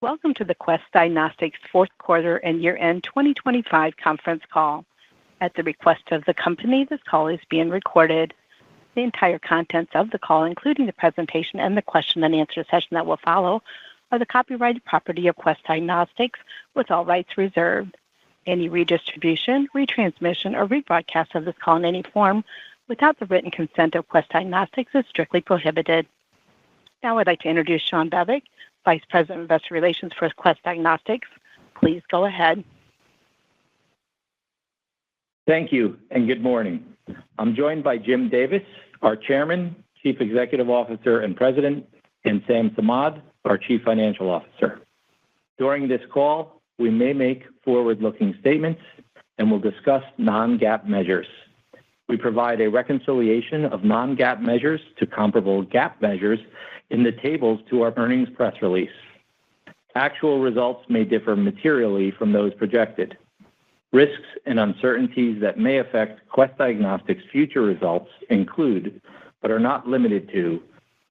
Welcome to the Quest Diagnostics fourth quarter and year-end 2025 conference call. At the request of the company, this call is being recorded. The entire contents of the call, including the presentation and the question and answer session that will follow, are the copyrighted property of Quest Diagnostics, with all rights reserved. Any redistribution, retransmission, or rebroadcast of this call in any form without the written consent of Quest Diagnostics is strictly prohibited. Now I'd like to introduce Sean Bevick, Vice President of Investor Relations for Quest Diagnostics. Please go ahead. Thank you, and good morning. I'm joined by Jim Davis, our Chairman, Chief Executive Officer, and President, and Sam Samad, our Chief Financial Officer. During this call, we may make forward-looking statements and will discuss non-GAAP measures. We provide a reconciliation of non-GAAP measures to comparable GAAP measures in the tables to our earnings press release. Actual results may differ materially from those projected. Risks and uncertainties that may affect Quest Diagnostics' future results include, but are not limited to,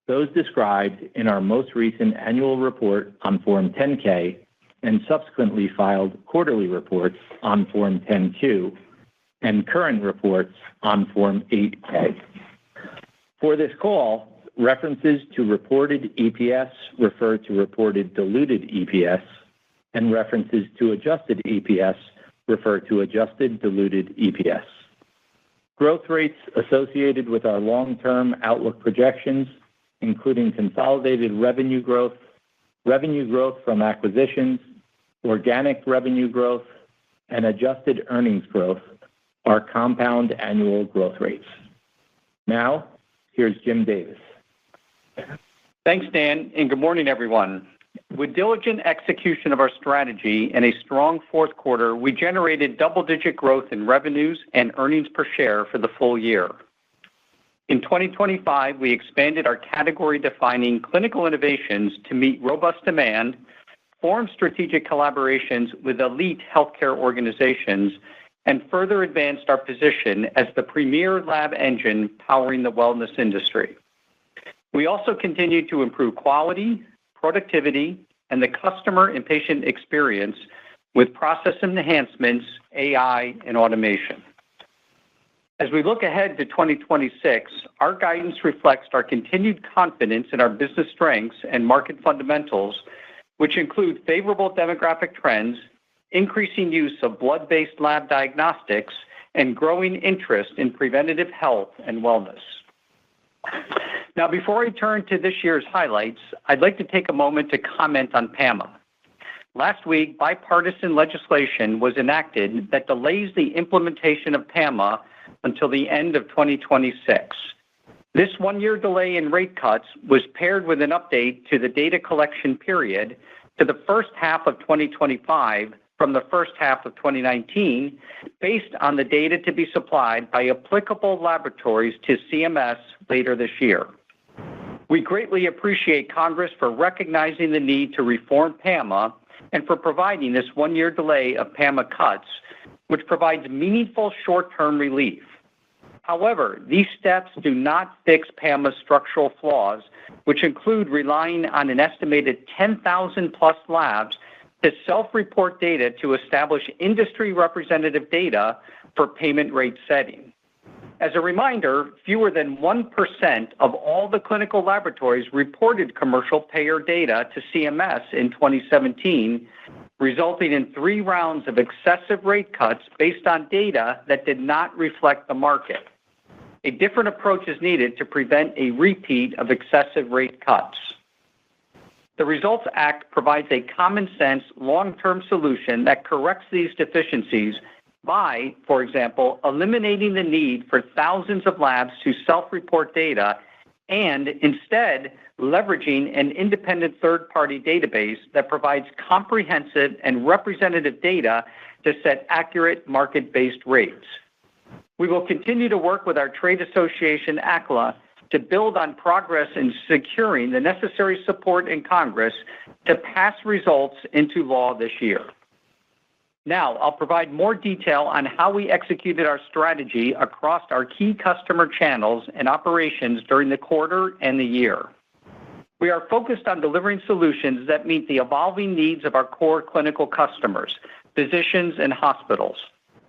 those described in our most recent annual report on Form 10-K and subsequently filed quarterly reports on Form 10-Q and current reports on Form 8-K. For this call, references to reported EPS refer to reported diluted EPS, and references to adjusted EPS refer to adjusted diluted EPS. Growth rates associated with our long-term outlook projections, including consolidated revenue growth from acquisitions, organic revenue growth, and adjusted earnings growth, are compound annual growth rates. Now, here's Jim Davis. Thanks, Dan, and good morning, everyone. With diligent execution of our strategy and a strong fourth quarter, we generated double-digit growth in revenues and earnings per share for the full year. In 2025, we expanded our category-defining clinical innovations to meet robust demand, formed strategic collaborations with elite healthcare organizations, and further advanced our position as the premier lab engine powering the wellness industry. We also continued to improve quality, productivity, and the customer and patient experience with process enhancements, AI, and automation. As we look ahead to 2026, our guidance reflects our continued confidence in our business strengths and market fundamentals, which include favorable demographic trends, increasing use of blood-based lab diagnostics, and growing interest in preventative health and wellness. Now, before I turn to this year's highlights, I'd like to take a moment to comment on PAMA. Last week, bipartisan legislation was enacted that delays the implementation of PAMA until the end of 2026. This one-year delay in rate cuts was paired with an update to the data collection period to the first half of 2025 from the first half of 2019, based on the data to be supplied by applicable laboratories to CMS later this year. We greatly appreciate Congress for recognizing the need to reform PAMA and for providing this one-year delay of PAMA cuts, which provides meaningful short-term relief. However, these steps do not fix PAMA's structural flaws, which include relying on an estimated 10,000-plus labs to self-report data to establish industry representative data for payment rate setting. As a reminder, fewer than 1% of all the clinical laboratories reported commercial payer data to CMS in 2017, resulting in 3 rounds of excessive rate cuts based on data that did not reflect the market. A different approach is needed to prevent a repeat of excessive rate cuts. The Results Act provides a common-sense, long-term solution that corrects these deficiencies by, for example, eliminating the need for thousands of labs to self-report data and instead leveraging an independent third-party database that provides comprehensive and representative data to set accurate market-based rates. We will continue to work with our trade association, ACLA, to build on progress in securing the necessary support in Congress to pass results into law this year. Now, I'll provide more detail on how we executed our strategy across our key customer channels and operations during the quarter and the year. We are focused on delivering solutions that meet the evolving needs of our core clinical customers, physicians and hospitals,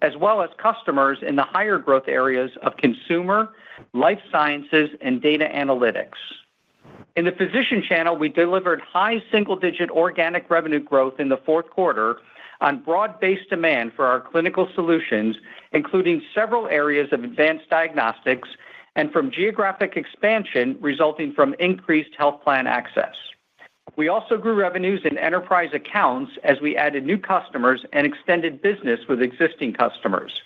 as well as customers in the higher growth areas of consumer, life sciences, and data analytics. In the physician channel, we delivered high single-digit organic revenue growth in the fourth quarter on broad-based demand for our clinical solutions, including several areas of advanced diagnostics and from geographic expansion resulting from increased health plan access. We also grew revenues in enterprise accounts as we added new customers and extended business with existing customers.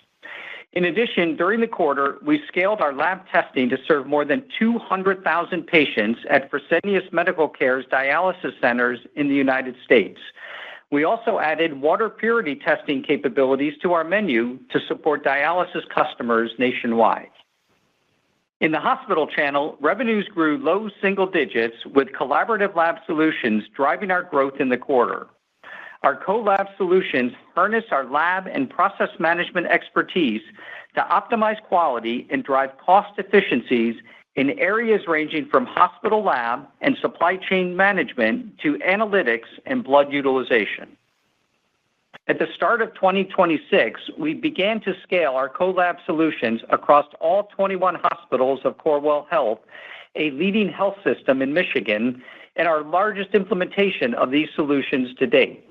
In addition, during the quarter, we scaled our lab testing to serve more than 200,000 patients at Fresenius Medical Care's dialysis centers in the United States. We also added water purity testing capabilities to our menu to support dialysis customers nationwide. In the hospital channel, revenues grew low single digits with collaborative lab solutions driving our growth in the quarter. Our co-lab solutions harness our lab and process management expertise to optimize quality and drive cost efficiencies in areas ranging from hospital lab and supply chain management to analytics and blood utilization. At the start of 2026, we began to scale our co-lab solutions across all 21 hospitals of Corewell Health, a leading health system in Michigan, and our largest implementation of these solutions to date.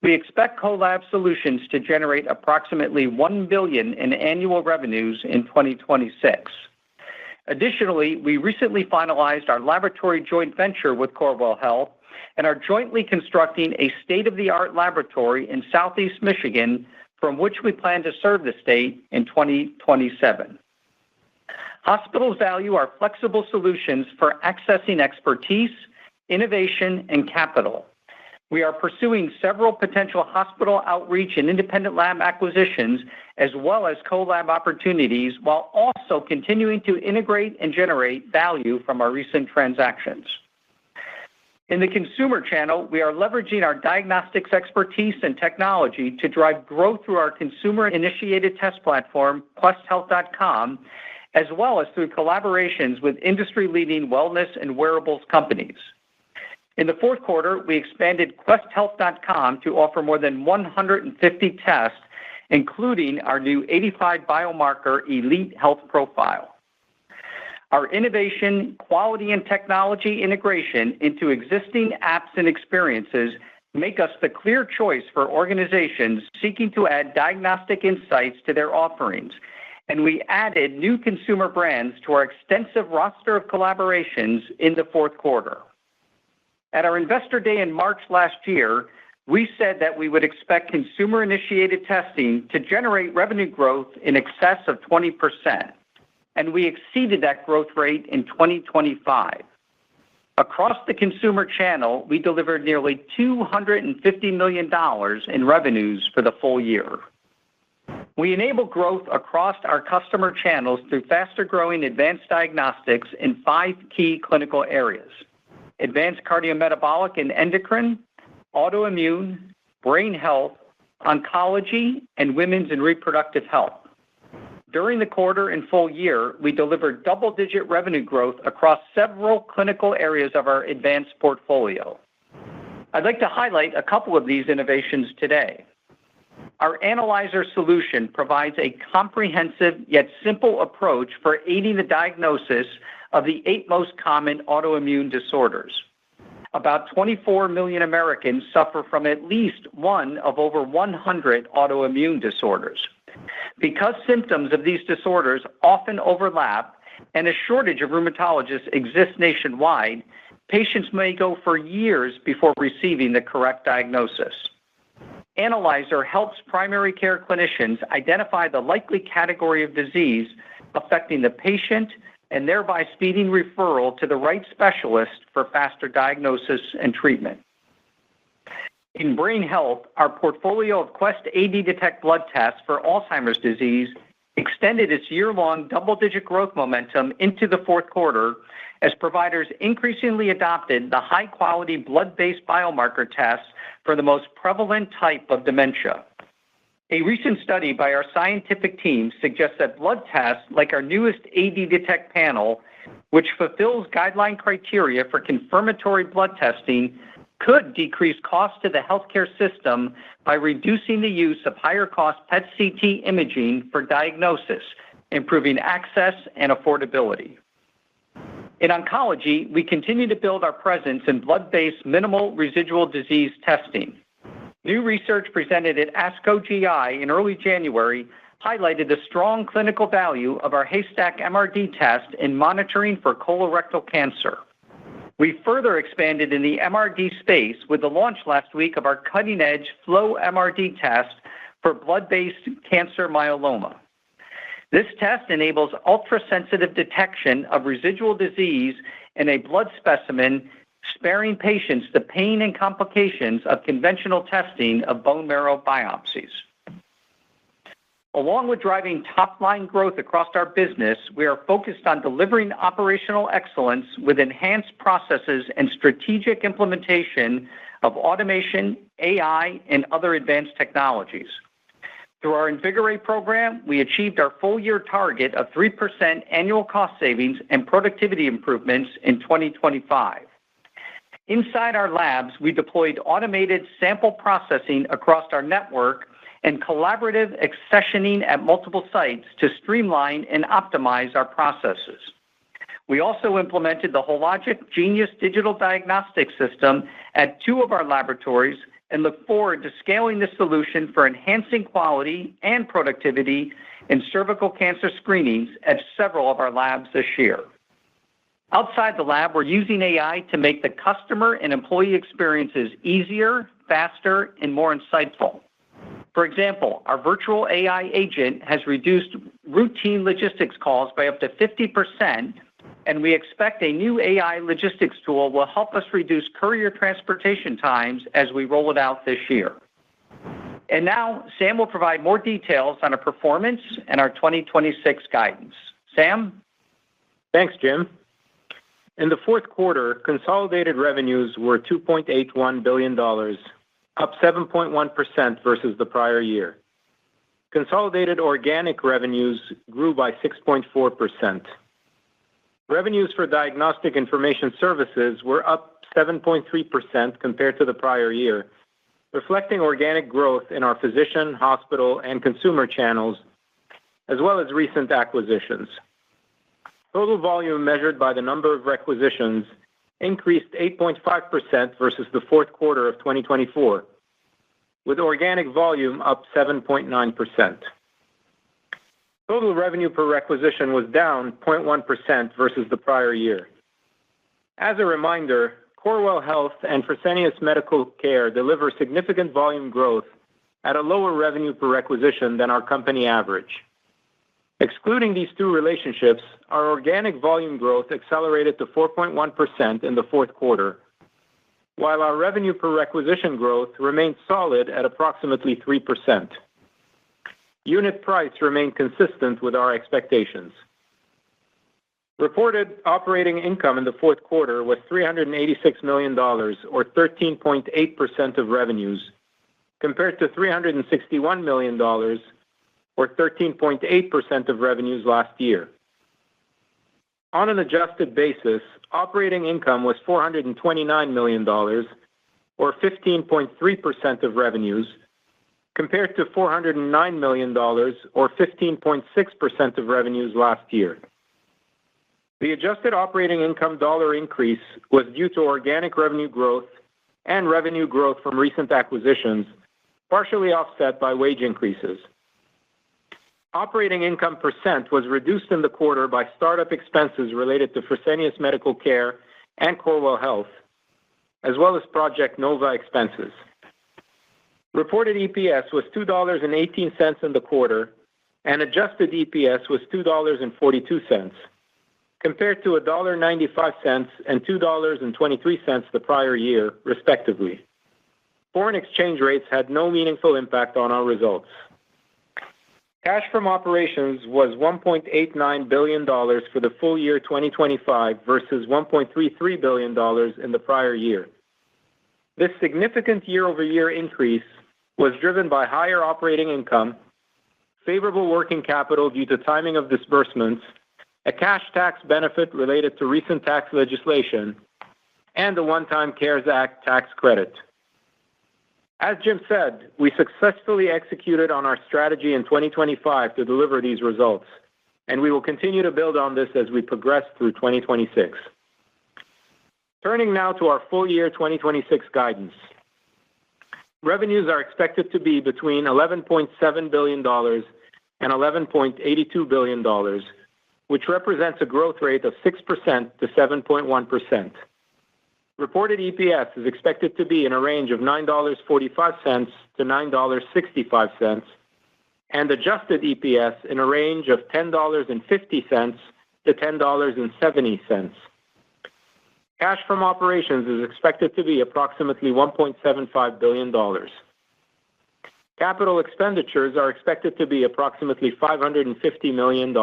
We expect co-lab solutions to generate approximately $1 billion in annual revenues in 2026. Additionally, we recently finalized our laboratory joint venture with Corewell Health and are jointly constructing a state-of-the-art laboratory in Southeast Michigan from which we plan to serve the state in 2027. Hospitals value our flexible solutions for accessing expertise, innovation, and capital. We are pursuing several potential hospital outreach and independent lab acquisitions, as well as co-lab opportunities, while also continuing to integrate and generate value from our recent transactions. In the consumer channel, we are leveraging our diagnostics expertise and technology to drive growth through our consumer-initiated test platform, QuestHealth.com, as well as through collaborations with industry-leading wellness and wearables companies. In the fourth quarter, we expanded QuestHealth.com to offer more than 150 tests, including our new 85 biomarker Elite Health Profile. Our innovation, quality, and technology integration into existing apps and experiences make us the clear choice for organizations seeking to add diagnostic insights to their offerings, and we added new consumer brands to our extensive roster of collaborations in the fourth quarter. At our Investor Day in March last year, we said that we would expect consumer-initiated testing to generate revenue growth in excess of 20%, and we exceeded that growth rate in 2025. Across the consumer channel, we delivered nearly $250 million in revenues for the full year. We enable growth across our customer channels through faster-growing advanced diagnostics in 5 key clinical areas: advanced cardiometabolic and endocrine, autoimmune, brain health, oncology, and women's and reproductive health. During the quarter and full year, we delivered double-digit revenue growth across several clinical areas of our advanced portfolio. I'd like to highlight a couple of these innovations today. Our analyzer solution provides a comprehensive yet simple approach for aiding the diagnosis of the 8 most common autoimmune disorders. About 24 million Americans suffer from at least one of over 100 autoimmune disorders. Because symptoms of these disorders often overlap and a shortage of rheumatologists exists nationwide, patients may go for years before receiving the correct diagnosis. Analyzer helps primary care clinicians identify the likely category of disease affecting the patient and thereby speeding referral to the right specialist for faster diagnosis and treatment. In brain health, our portfolio of Quest AD Detect blood tests for Alzheimer's disease extended its year-long double-digit growth momentum into the fourth quarter as providers increasingly adopted the high-quality blood-based biomarker tests for the most prevalent type of dementia. A recent study by our scientific team suggests that blood tests, like our newest AD Detect panel, which fulfills guideline criteria for confirmatory blood testing, could decrease costs to the healthcare system by reducing the use of higher-cost PET-CT imaging for diagnosis, improving access and affordability. In oncology, we continue to build our presence in blood-based minimal residual disease testing. New research presented at ASCO GI in early January highlighted the strong clinical value of our Haystack MRD test in monitoring for colorectal cancer. We further expanded in the MRD space with the launch last week of our cutting-edge Flow MRD test for blood-based cancer myeloma. This test enables ultrasensitive detection of residual disease in a blood specimen, sparing patients the pain and complications of conventional testing of bone marrow biopsies. Along with driving top-line growth across our business, we are focused on delivering operational excellence with enhanced processes and strategic implementation of automation, AI, and other advanced technologies. Through our Invigorate program, we achieved our full-year target of 3% annual cost savings and productivity improvements in 2025. Inside our labs, we deployed automated sample processing across our network and collaborative accessioning at multiple sites to streamline and optimize our processes. We also implemented the Hologic Genius digital diagnostic system at 2 of our laboratories and look forward to scaling this solution for enhancing quality and productivity in cervical cancer screenings at several of our labs this year. Outside the lab, we're using AI to make the customer and employee experiences easier, faster, and more insightful. For example, our virtual AI agent has reduced routine logistics calls by up to 50%, and we expect a new AI logistics tool will help us reduce courier transportation times as we roll it out this year. And now, Sam will provide more details on our performance and our 2026 guidance. Sam? Thanks, Jim. In the fourth quarter, consolidated revenues were $2.81 billion, up 7.1% versus the prior year. Consolidated organic revenues grew by 6.4%. Revenues for diagnostic information services were up 7.3% compared to the prior year, reflecting organic growth in our physician, hospital, and consumer channels, as well as recent acquisitions. Total volume measured by the number of requisitions increased 8.5% versus the fourth quarter of 2024, with organic volume up 7.9%. Total revenue per requisition was down 0.1% versus the prior year. As a reminder, Corewell Health and Fresenius Medical Care deliver significant volume growth at a lower revenue per requisition than our company average. Excluding these 2 relationships, our organic volume growth accelerated to 4.1% in the fourth quarter, while our revenue per requisition growth remained solid at approximately 3%. Unit price remained consistent with our expectations. Reported operating income in the fourth quarter was $386 million, or 13.8% of revenues, compared to $361 million, or 13.8% of revenues last year. On an adjusted basis, operating income was $429 million, or 15.3% of revenues, compared to $409 million, or 15.6% of revenues last year. The adjusted operating income dollar increase was due to organic revenue growth and revenue growth from recent acquisitions, partially offset by wage increases. Operating income percent was reduced in the quarter by startup expenses related to Fresenius Medical Care and Corewell Health, as well as Project Nova expenses. Reported EPS was $2.18 in the quarter, and adjusted EPS was $2.42, compared to $1.95 and $2.23 the prior year, respectively. Foreign exchange rates had no meaningful impact on our results. Cash from operations was $1.89 billion for the full year 2025 versus $1.33 billion in the prior year. This significant year-over-year increase was driven by higher operating income, favorable working capital due to timing of disbursements, a cash tax benefit related to recent tax legislation, and a one-time CARES Act tax credit. As Jim said, we successfully executed on our strategy in 2025 to deliver these results, and we will continue to build on this as we progress through 2026. Turning now to our full year 2026 guidance. Revenues are expected to be between $11.7 billion and $11.82 billion, which represents a growth rate of 6% to 7.1%. Reported EPS is expected to be in a range of $9.45 to $9.65, and adjusted EPS in a range of $10.50 to $10.70. Cash from operations is expected to be approximately $1.75 billion. Capital expenditures are expected to be approximately $550 million.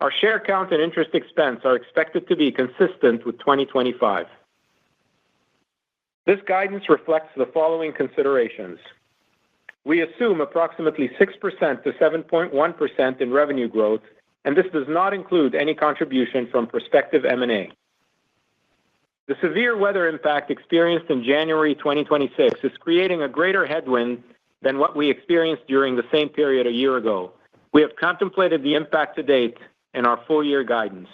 Our share count and interest expense are expected to be consistent with 2025. This guidance reflects the following considerations. We assume approximately 6% to 7.1% in revenue growth, and this does not include any contribution from prospective M&A. The severe weather impact experienced in January 2026 is creating a greater headwind than what we experienced during the same period a year ago. We have contemplated the impact to date in our full year guidance.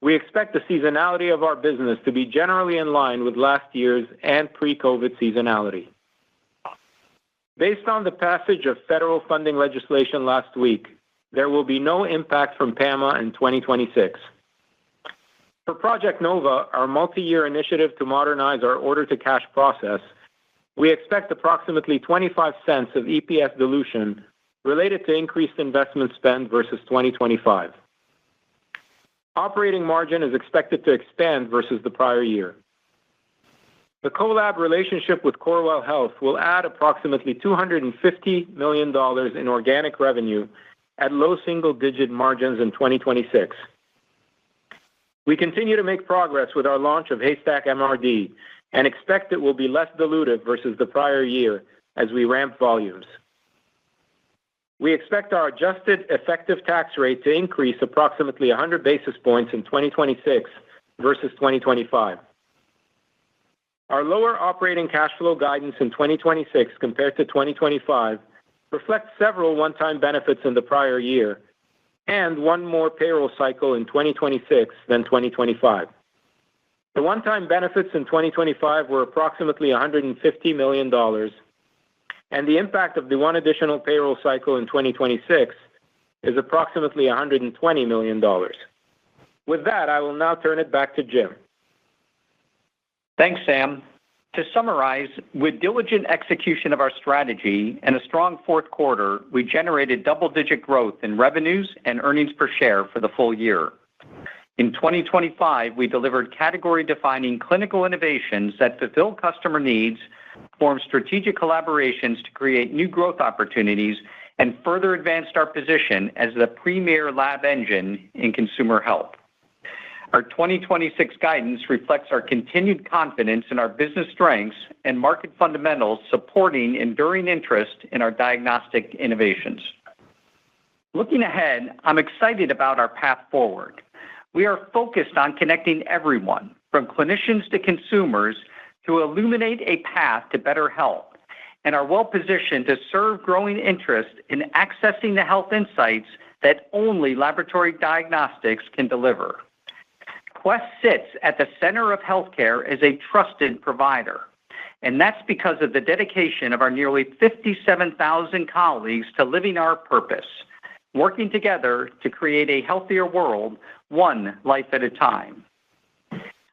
We expect the seasonality of our business to be generally in line with last year's and pre-COVID seasonality. Based on the passage of federal funding legislation last week, there will be no impact from PAMA in 2026. For Project Nova, our multi-year initiative to modernize our order-to-cash process, we expect approximately 25 cents of EPS dilution related to increased investment spend versus 2025. Operating margin is expected to expand versus the prior year. The collab relationship with Corewell Health will add approximately $250 million in organic revenue at low single-digit margins in 2026. We continue to make progress with our launch of Haystack MRD and expect it will be less dilutive versus the prior year as we ramp volumes. We expect our adjusted effective tax rate to increase approximately 100 basis points in 2026 versus 2025. Our lower operating cash flow guidance in 2026 compared to 2025 reflects several one-time benefits in the prior year and one more payroll cycle in 2026 than 2025. The one-time benefits in 2025 were approximately $150 million, and the impact of the one additional payroll cycle in 2026 is approximately $120 million. With that, I will now turn it back to Jim. Thanks, Sam. To summarize, with diligent execution of our strategy and a strong fourth quarter, we generated double-digit growth in revenues and earnings per share for the full year. In 2025, we delivered category-defining clinical innovations that fulfill customer needs, formed strategic collaborations to create new growth opportunities, and further advanced our position as the premier lab engine in consumer health. Our 2026 guidance reflects our continued confidence in our business strengths and market fundamentals supporting enduring interest in our diagnostic innovations. Looking ahead, I'm excited about our path forward. We are focused on connecting everyone, from clinicians to consumers, to illuminate a path to better health, and are well-positioned to serve growing interest in accessing the health insights that only laboratory diagnostics can deliver. Quest sits at the center of healthcare as a trusted provider, and that's because of the dedication of our nearly 57,000 colleagues to living our purpose, working together to create a healthier world, one life at a time.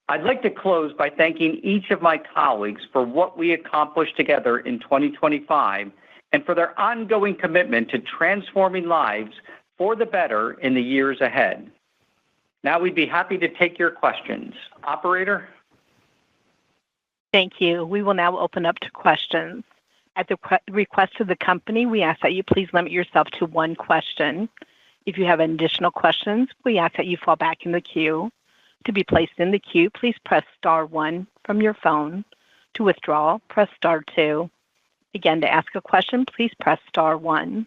I'd like to close by thanking each of my colleagues for what we accomplished together in 2025 and for their ongoing commitment to transforming lives for the better in the years ahead. Now we'd be happy to take your questions. Operator? Thank you. We will now open up to questions. At the request of the company, we ask that you please limit yourself to one question. If you have additional questions, we ask that you fall back in the queue. To be placed in the queue, please press star 1 from your phone. To withdraw, press star 2. Again, to ask a question, please press star 1.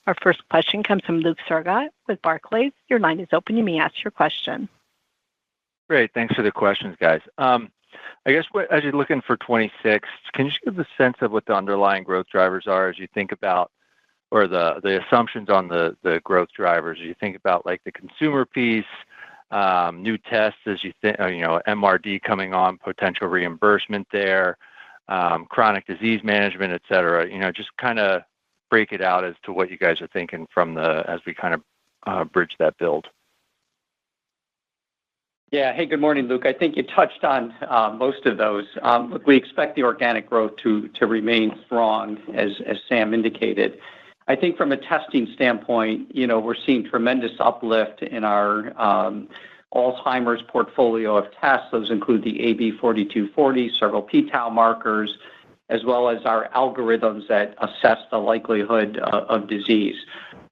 Our first question comes from Luke Sergott with Barclays. Your line is open. You may ask your question. Great. Thanks for the questions, guys. I guess as you're looking for 26, can you just give a sense of what the underlying growth drivers are as you think about, or the assumptions on the growth drivers as you think about like the consumer piece, new tests as you think, MRD coming on, potential reimbursement there, chronic disease management, et cetera. Just kind of break it out as to what you guys are thinking as we kind of bridge that build. Yeah. Hey, good morning, Luke. I think you touched on most of those. Look, we expect the organic growth to remain strong, as Sam indicated. I think from a testing standpoint, we're seeing tremendous uplift in our Alzheimer's portfolio of tests. Those include the AB4240, several p-tau markers, as well as our algorithms that assess the likelihood of disease.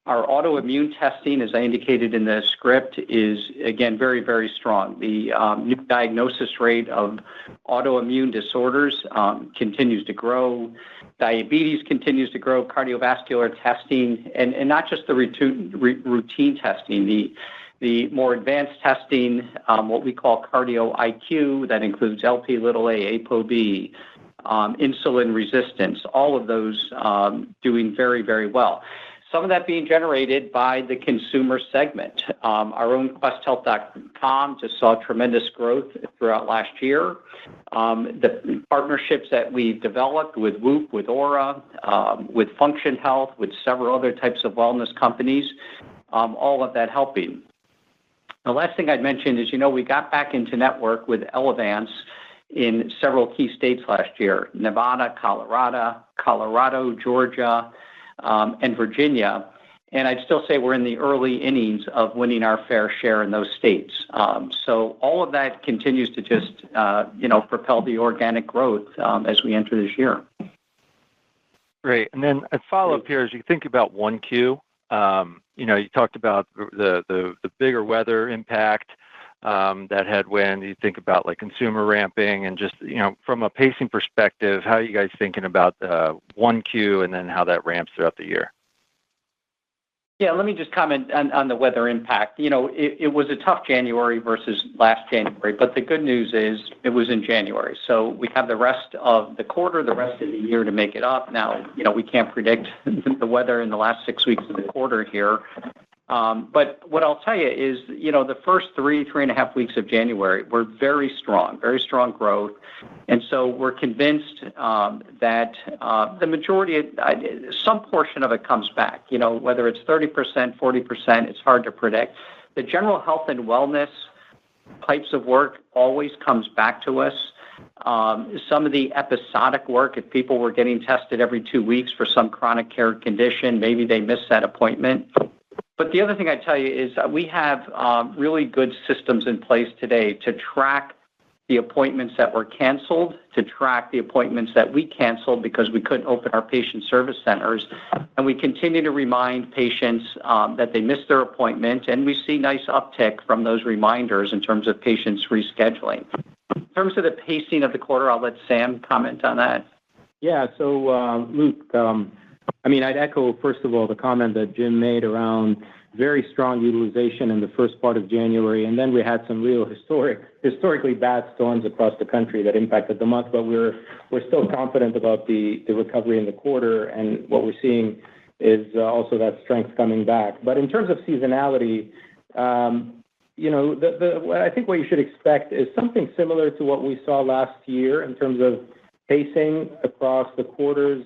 Our autoimmune testing, as I indicated in the script, is, again, very, very strong. The new diagnosis rate of autoimmune disorders continues to grow. Diabetes continues to grow, cardiovascular testing, and not just the routine testing, the more advanced testing, what we call cardio IQ, that includes LP little a, ApoB, insulin resistance, all of those doing very, very well. Some of that being generated by the consumer segment. Our own QuestHealth.com just saw tremendous growth throughout last year. The partnerships that we've developed with Whoop, with Aura, with Function Health, with several other types of wellness companies, all of that helping. The last thing I'd mention is, we got back into network with Elevance in several key states last year: Nevada, Colorado, Georgia, and Virginia. And I'd still say we're in the early innings of winning our fair share in those states. So all of that continues to just, propel the organic growth as we enter this year. Great. And then a follow-up here, as you think about 1Q, you talked about the bigger weather impact, that headwind. You think about like consumer ramping and just, from a pacing perspective, how are you guys thinking about 1Q and then how that ramps throughout the year? Yeah, let me just comment on the weather impact. It was a tough January versus last January, but the good news is it was in January. So we have the rest of the quarter, the rest of the year to make it up. Now, we can't predict the weather in the last 6 weeks of the quarter here. But what I'll tell you is, the first 3.5 weeks of January were very strong growth. And so we're convinced that the majority, some portion of it comes back, whether it's 30%, 40%, it's hard to predict. The general health and wellness types of work always comes back to us. Some of the episodic work, if people were getting tested every 2 weeks for some chronic care condition, maybe they missed that appointment. But the other thing I tell you is we have really good systems in place today to track the appointments that were canceled, to track the appointments that we canceled because we couldn't open our patient service centers. And we continue to remind patients that they missed their appointment, and we see nice uptick from those reminders in terms of patients rescheduling. In terms of the pacing of the quarter, I'll let Sam comment on that. Yeah, so Luke, I'd echo, first of all, the comment that Jim made around very strong utilization in the first part of January, and then we had some real historically bad storms across the country that impacted the month, but we're still confident about the recovery in the quarter, and what we're seeing is also that strength coming back. But in terms of seasonality, I think what you should expect is something similar to what we saw last year in terms of pacing across the quarters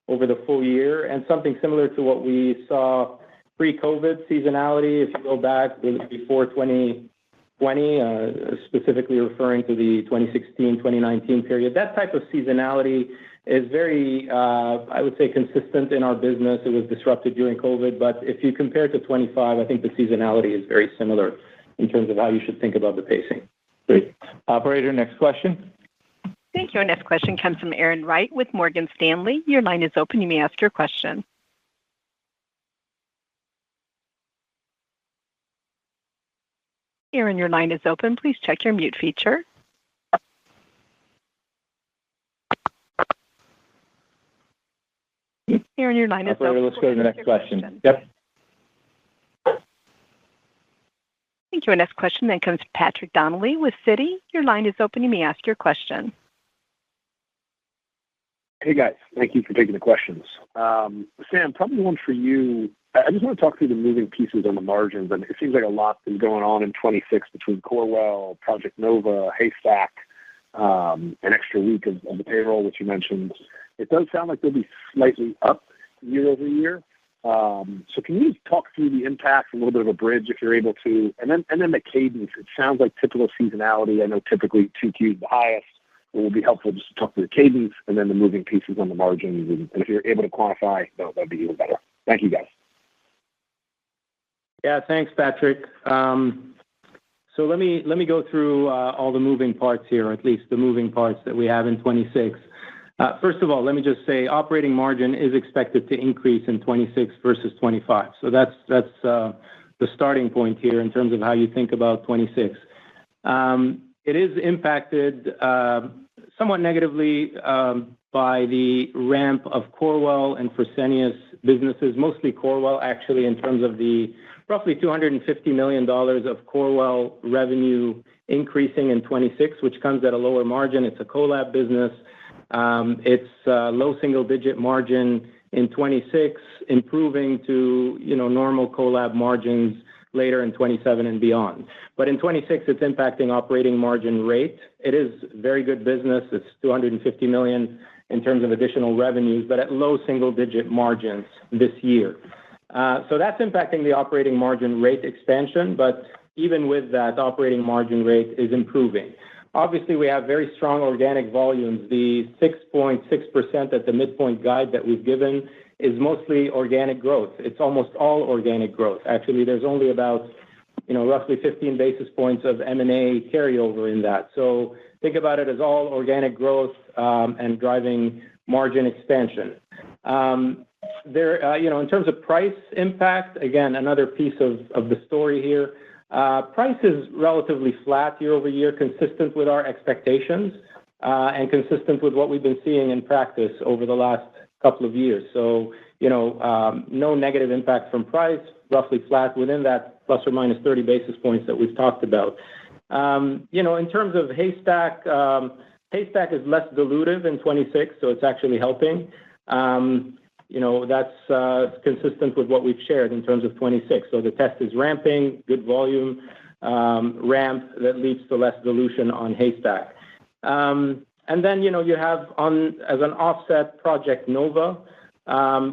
over the full year, and something similar to what we saw pre-COVID seasonality, if you go back before 2020, specifically referring to the 2016-2019 period. That type of seasonality is very, I would say, consistent in our business. It was disrupted during COVID, but if you compare to 25, I think the seasonality is very similar in terms of how you should think about the pacing. Great. Operator, next question. Thank you. Our next question comes from Erin Wright with Morgan Stanley. Your line is open. You may ask your question. Erin, your line is open. Please check your mute feature. Aaron, your line is Operator, open. let's go to the next question. Yep. Thank you. Our next question then comes Patrick Donnelly with Citi. Your line is open. You may ask your question. Hey, guys. Thank you for taking the questions. Sam, probably one for you. I just want to talk through the moving pieces on the margins. And it seems like a lot is going on in 26 between Corewell, Project Nova, Haystack, an extra week of the payroll, which you mentioned. It does sound like they'll be slightly up year over year. So can you just talk through the impact, a little bit of a bridge if you're able to, and then the cadence? It sounds like typical seasonality. I know typically 2Q is the highest. It will be helpful just to talk through the cadence and then the moving pieces on the margins. And if you're able to quantify, that'd be even better. Thank you, guys. Yeah, thanks, Patrick. So let me go through all the moving parts here, or at least the moving parts that we have in 26. First of all, let me just say operating margin is expected to increase in 26 versus 25. So that's the starting point here in terms of how you think about 26. It is impacted somewhat negatively by the ramp of Corewell and Fresenius businesses, mostly Corewell, actually, in terms of the roughly $250 million of Corewell revenue increasing in 26, which comes at a lower margin. It's a collab business. It's low single-digit margin in 26, improving to normal collab margins later in 27 and beyond. But in 26, it's impacting operating margin rate. It is very good business. It's $250 million in terms of additional revenues, but at low single-digit margins this year. So that's impacting the operating margin rate expansion, but even with that, operating margin rate is improving. Obviously, we have very strong organic volumes. The 6.6% at the midpoint guide that we've given is mostly organic growth. It's almost all organic growth. Actually, there's only about roughly 15 basis points of M&A carryover in that. So think about it as all organic growth and driving margin expansion. In terms of price impact, again, another piece of the story here. Price is relatively flat year over year, consistent with our expectations and consistent with what we've been seeing in practice over the last couple of years. So, no negative impact from price, roughly flat within that plus or minus 30 basis points that we've talked about. In terms of Haystack, Haystack is less dilutive in 26, so it's actually helping. That's consistent with what we've shared in terms of 26. So the test is ramping, good volume ramp that leads to less dilution on Haystack. And then, you have as an offset Project Nova.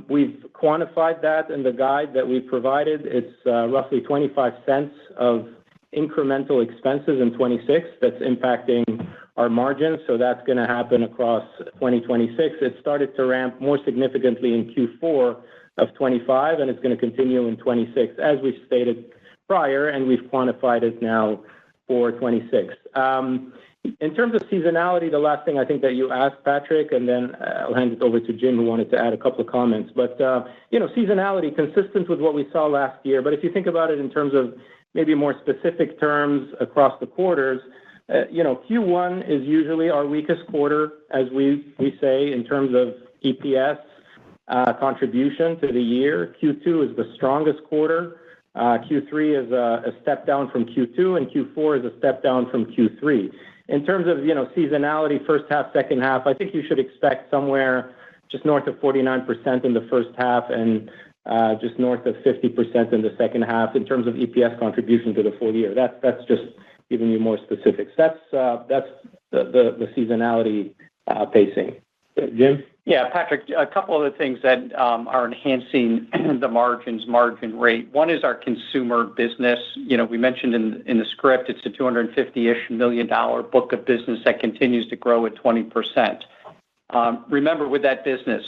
We've quantified that in the guide that we provided. It's roughly 25 cents of incremental expenses in 26 that's impacting our margins. So that's going to happen across 2026. It started to ramp more significantly in Q4 of 25, and it's going to continue in 26, as we've stated prior, and we've quantified it now for 26. In terms of seasonality, the last thing I think that you asked, Patrick, and then I'll hand it over to Jim, who wanted to add a couple of comments. But, seasonality consistent with what we saw last year. But if you think about it in terms of maybe more specific terms across the quarters, Q1 is usually our weakest quarter, as we say, in terms of EPS contribution to the year. Q2 is the strongest quarter. Q3 is a step down from Q2, and Q4 is a step down from Q3. In terms of, seasonality, first half, second half, I think you should expect somewhere just north of 49% in the first half and just north of 50% in the second half in terms of EPS contribution to the full year. That's just giving you more specifics. That's the seasonality pacing. Jim? Yeah, Patrick, a couple of the things that are enhancing the margin rate. One is our consumer business. We mentioned in the script, it's a $250-ish million book of business that continues to grow at 20%. Remember, with that business,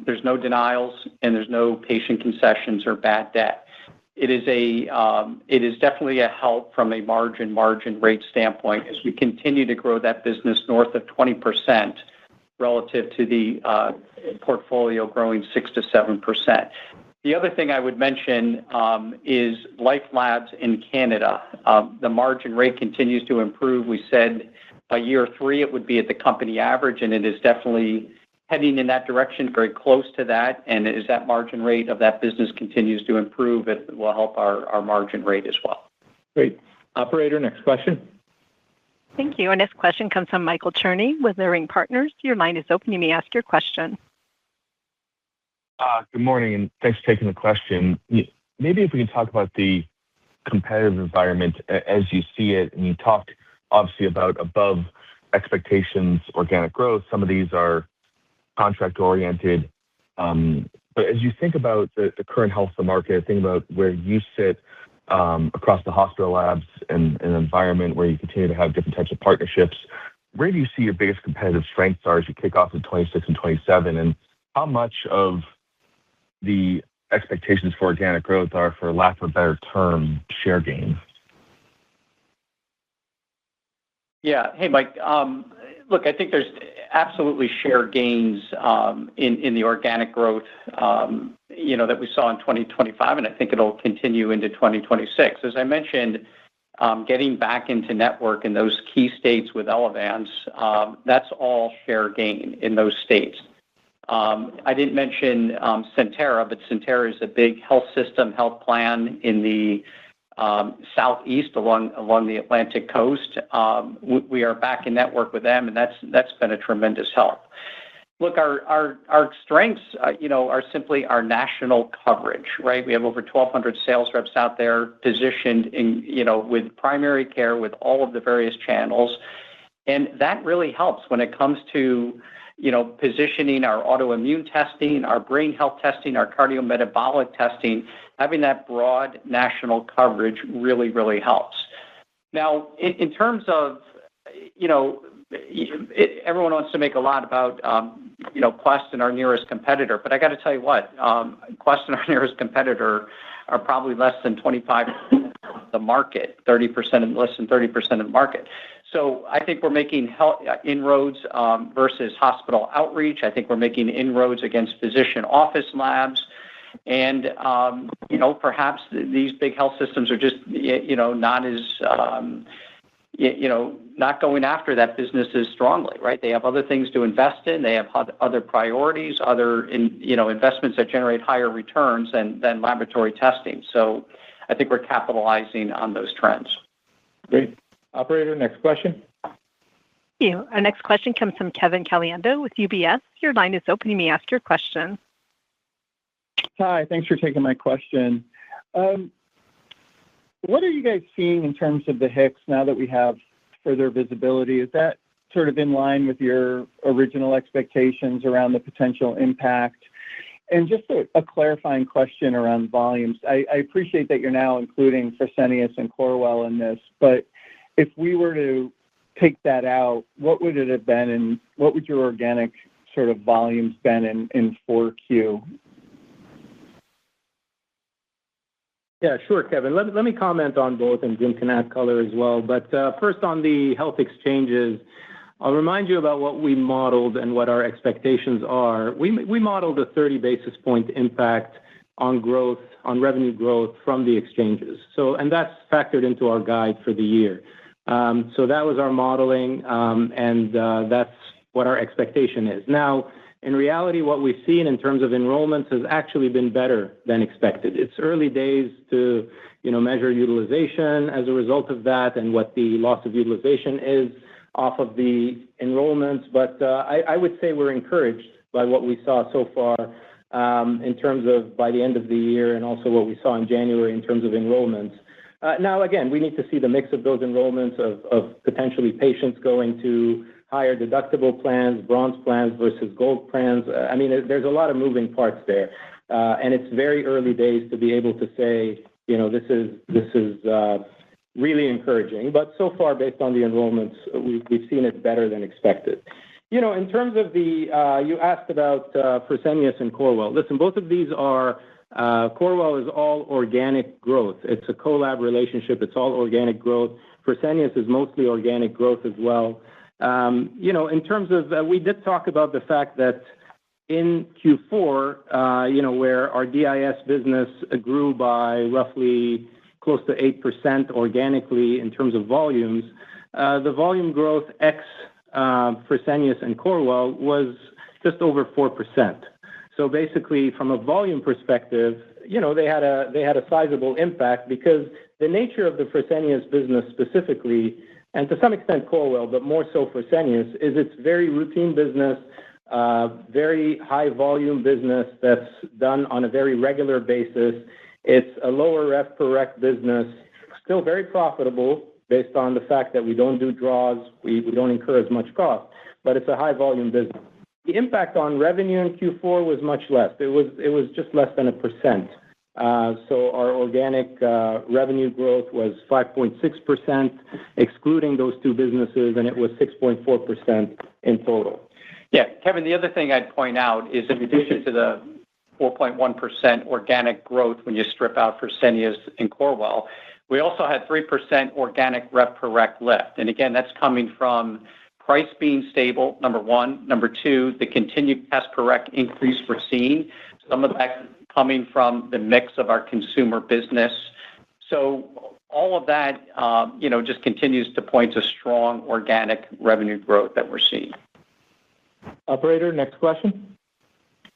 there's no denials and there's no patient concessions or bad debt. It is definitely a help from a margin rate standpoint as we continue to grow that business north of 20%. Relative to the portfolio growing 6 to 7%. The other thing I would mention is Life Labs in Canada. The margin rate continues to improve. We said by year 3 it would be at the company average, and it is definitely heading in that direction, very close to that. And as that margin rate of that business continues to improve, it will help our margin rate as well. Great. Operator, next question. Thank you. Our next question comes from Michael Cherney with Leerink Partners. Your line is open. You may ask your question. Good morning, and thanks for taking the question. Maybe if we can talk about the competitive environment as you see it, and you talked obviously about above expectations organic growth. Some of these are contract-oriented. But as you think about the current health of the market, think about where you sit across the hospital labs and an environment where you continue to have different types of partnerships, where do you see your biggest competitive strengths are as you kick off in 26 and 27? And how much of the expectations for organic growth are, for lack of a better term, share gain? Yeah. Hey, Mike. Look, I think there's absolutely share gains in the organic growth, that we saw in 2025, and I think it'll continue into 2026. As I mentioned, getting back into network in those key states with Elevance, that's all share gain in those states. I didn't mention Centera, but Centera is a big health system, health plan in the southeast along the Atlantic coast. We are back in network with them, and that's been a tremendous help. Look, our strengths, are simply our national coverage, right? We have over 1,200 sales reps out there positioned in, with primary care, with all of the various channels, and that really helps when it comes to positioning our autoimmune testing, our brain health testing, our cardiometabolic testing. Having that broad national coverage really, really helps. Now, in terms of, everyone wants to make a lot about, Quest and our nearest competitor, but I got to tell you what, Quest and our nearest competitor are probably less than 25% of the market, 30% and less than 30% of the market. So I think we're making health inroads versus hospital outreach. I think we're making inroads against physician office labs. And, perhaps these big health systems are just, not as, not going after that business as strongly, right? They have other things to invest in. They have other priorities, investments that generate higher returns than laboratory testing. So I think we're capitalizing on those trends. Great. Operator, next question. Thank you. Our next question comes from Kevin Caliendo with UBS. Your line is open. You may ask your question. Hi, thanks for taking my question. What are you guys seeing in terms of the HICS now that we have further visibility? Is that sort of in line with your original expectations around the potential impact? And just a clarifying question around volumes. I appreciate that you're now including Fresenius and Corewell in this, but if we were to take that out, what would it have been, and what would your organic sort of volumes been in 4Q? Yeah, sure, Kevin. Let me comment on both, and Jim can add color as well. But first, on the health exchanges, I'll remind you about what we modeled and what our expectations are. We modeled a 30 basis point impact on growth, on revenue growth from the exchanges. And that's factored into our guide for the year. So that was our modeling, and that's what our expectation is. Now, in reality, what we've seen in terms of enrollments has actually been better than expected. It's early days to, measure utilization as a result of that and what the loss of utilization is off of the enrollments. But I would say we're encouraged by what we saw so far in terms of by the end of the year, and also what we saw in January in terms of enrollments. Now, again, we need to see the mix of those enrollments of potentially patients going to higher deductible plans, bronze plans versus gold plans. I mean, there's a lot of moving parts there. And it's very early days to be able to say, this is really encouraging. But so far, based on the enrollments, we've seen it better than expected. In terms of you asked about Fresenius and Corewell. Listen, both of these are, Corewell is all organic growth. It's a collab relationship. It's all organic growth. Fresenius is mostly organic growth as well. In terms of, we did talk about the fact that in Q4, where our DIS business grew by roughly close to 8% organically in terms of volumes, the volume growth ex Fresenius and Corewell was, just over 4%. So basically, from a volume perspective, they had a sizable impact because the nature of the Fresenius business specifically, and to some extent Corewell, but more so Fresenius, is it's very routine business, very high volume business that's done on a very regular basis. It's a lower ref per rec business, still very profitable based on the fact that we don't do draws, we don't incur as much cost, but it's a high volume business. The impact on revenue in Q4 was much less. It was just less than 1%. So our organic revenue growth was 5.6%, excluding those two businesses, and it was 6.4% in total. Yeah, Kevin, the other thing I'd point out is in addition to the 4.1% organic growth when you strip out Fresenius and Corewell, we also had 3% organic rep per rec lift. And again, that's coming from price being stable, number one. Number two, the continued test per rec increase we're seeing. Some of that coming from the mix of our consumer business. So all of that, just continues to point to strong organic revenue growth that we're seeing. Operator, next question.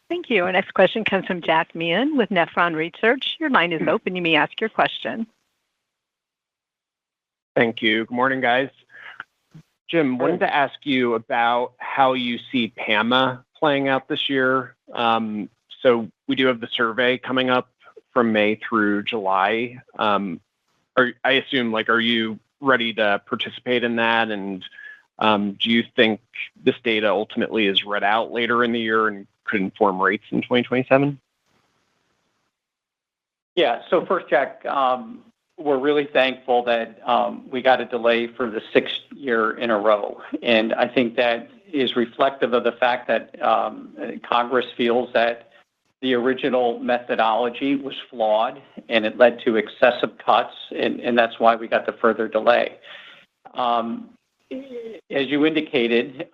Thank you. Our next question comes from Jack Meehan with Nephron Research. Your line is open. You may ask your question. Thank you. Good morning, guys. Jim, wanted to ask you about how you see PAMA playing out this year. So we do have the survey coming up from May through July. I assume, are you ready to participate in that? And do you think this data ultimately is read out later in the year and could inform rates in 2027? Yeah. So first, Jack, we're really thankful that we got a delay for the 6th year in a row. And I think that is reflective of the fact that Congress feels that the original methodology was flawed and it led to excessive cuts, and that's why we got the further delay. As you indicated,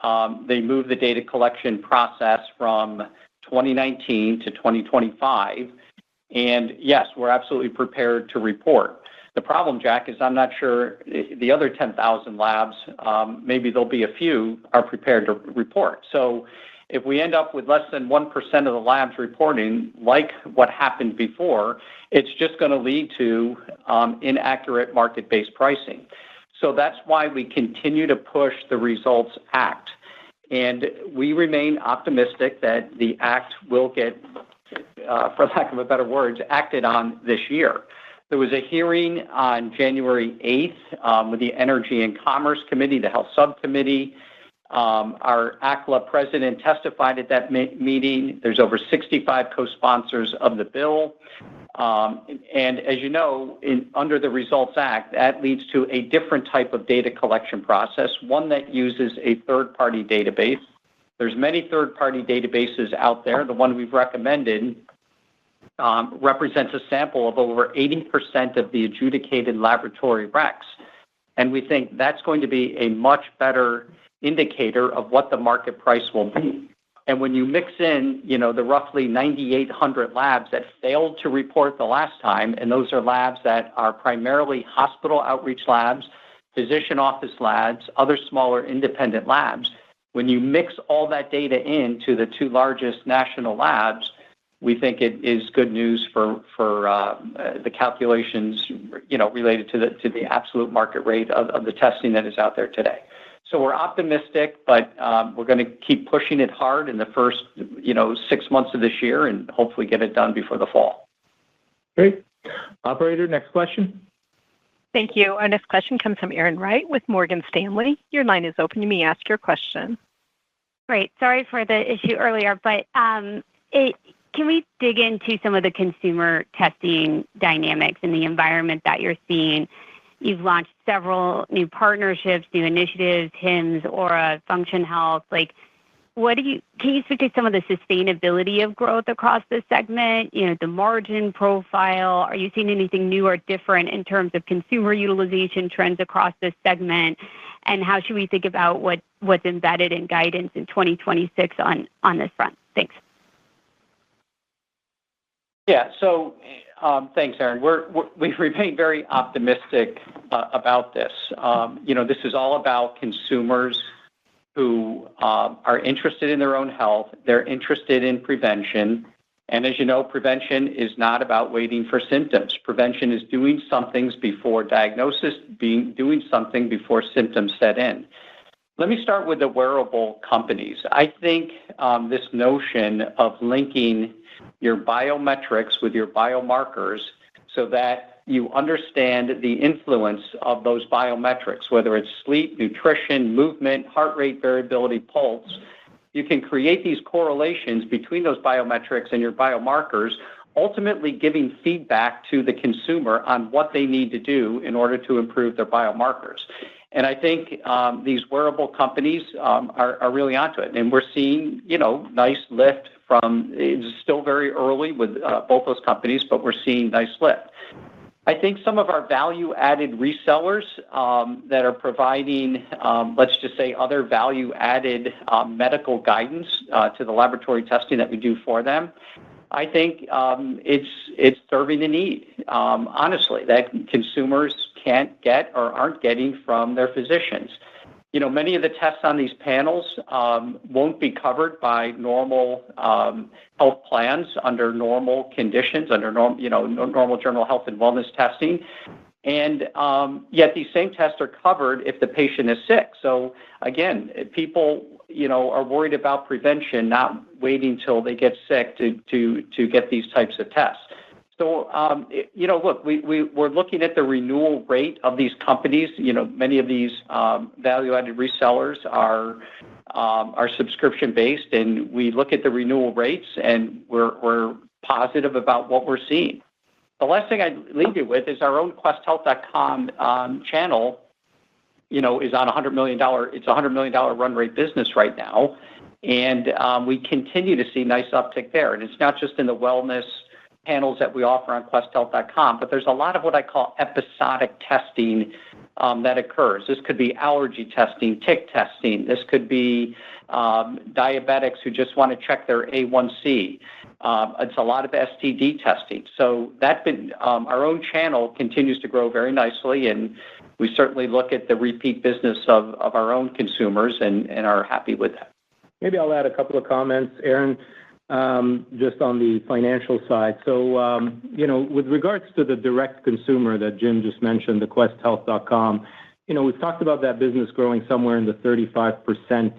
they moved the data collection process from 2019 to 2025. And yes, we're absolutely prepared to report. The problem, Jack, is I'm not sure the other 10,000 labs, maybe there'll be a few, are prepared to report. So if we end up with less than 1% of the labs reporting, like what happened before, it's just going to lead to inaccurate market-based pricing. So that's why we continue to push the Results Act. And we remain optimistic that the Act will get, for lack of a better word, acted on this year. There was a hearing on January 8th with the Energy and Commerce Committee, the Health Subcommittee. Our ACLA president testified at that meeting. There's over 65 co-sponsors of the bill. And as you know, under the Results Act, that leads to a different type of data collection process, one that uses a third-party database. There's many third-party databases out there. The one we've recommended represents a sample of over 80% of the adjudicated laboratory recs. And we think that's going to be a much better indicator of what the market price will be. And when you mix in, the roughly 9,800 labs that failed to report the last time, and those are labs that are primarily hospital outreach labs, physician office labs, other smaller independent labs, when you mix all that data into the two largest national labs, we think it is good news for the calculations, related to the absolute market rate of the testing that is out there today. So we're optimistic, but we're going to keep pushing it hard in the first, 6 months of this year and hopefully get it done before the fall. Great. Operator, next question. Thank you. Our next question comes from Erin Wright with Morgan Stanley. Your line is open. You may ask your question. Great. Sorry for the issue earlier, but can we dig into some of the consumer testing dynamics in the environment that you're seeing? You've launched several new partnerships, new initiatives, HIMSS, Aura, Function Health. Can you speak to some of the sustainability of growth across this segment? The margin profile. Are you seeing anything new or different in terms of consumer utilization trends across this segment? And how should we think about what's embedded in guidance in 2026 on this front? Thanks. Yeah. So thanks, Erin. We've remained very optimistic about this. This is all about consumers who are interested in their own health. They're interested in prevention. And as you know, prevention is not about waiting for symptoms. Prevention is doing some things before diagnosis, doing something before symptoms set in. Let me start with the wearable companies. I think this notion of linking your biometrics with your biomarkers so that you understand the influence of those biometrics, whether it's sleep, nutrition, movement, heart rate variability, pulse. You can create these correlations between those biometrics and your biomarkers, ultimately giving feedback to the consumer on what they need to do in order to improve their biomarkers. And I think these wearable companies are really onto it. And we're seeing, nice lift from, it's still very early with both those companies, but we're seeing nice lift. I think some of our value-added resellers that are providing, let's just say, other value-added medical guidance to the laboratory testing that we do for them, I think it's serving a need, honestly, that consumers can't get or aren't getting from their physicians. Many of the tests on these panels won't be covered by normal health plans under normal conditions, under normal general health and wellness testing. And yet these same tests are covered if the patient is sick. So again, people, are worried about prevention, not waiting till they get sick to get these types of tests. So, look, we're looking at the renewal rate of these companies. Many of these value-added resellers are subscription-based, and we look at the renewal rates, and we're positive about what we're seeing. The last thing I'd leave you with is our own QuestHealth.com channel, is on $100 million. It's a $100 million run rate business right now, and we continue to see nice uptick there. And it's not just in the wellness panels that we offer on QuestHealth.com, but there's a lot of what I call episodic testing that occurs. This could be allergy testing, tick testing. This could be diabetics who just want to check their A1C. It's a lot of STD testing. So our own channel continues to grow very nicely, and we certainly look at the repeat business of our own consumers and are happy with that. Maybe I'll add a couple of comments, Aaron. Just on the financial side. So, with regards to the direct consumer that Jim just mentioned, the QuestHealth.com, we've talked about that business growing somewhere in the 35%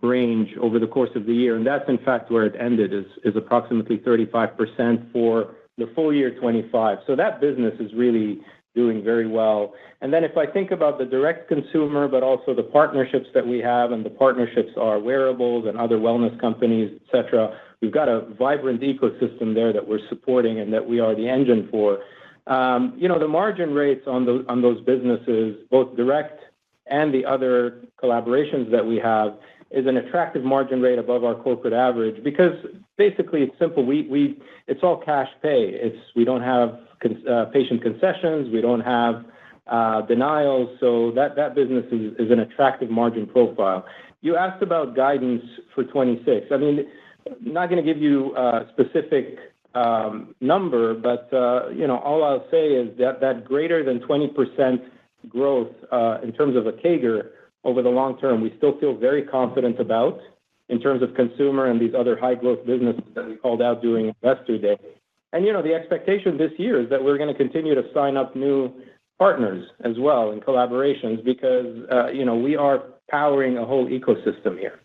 range over the course of the year. And that's, in fact, where it ended, is approximately 35% for the full year 25. So that business is really doing very well. And then if I think about the direct consumer, but also the partnerships that we have, and the partnerships are wearables and other wellness companies, et cetera, we've got a vibrant ecosystem there that we're supporting and that we are the engine for. The margin rates on those businesses, both direct and the other collaborations that we have, is an attractive margin rate above our corporate average, because basically it's simple. It's all cash pay. We don't have patient concessions. We don't have denials. So that business is an attractive margin profile. You asked about guidance for 26. I mean, I'm not going to give you a specific number, but all I'll say is that greater than 20% growth in terms of a CAGR over the long term, we still feel very confident about in terms of consumer and these other high growth businesses that we called out during Investor Day. And, the expectation this year is that we're going to continue to sign up new partners as well and collaborations, because, we are powering a whole ecosystem here.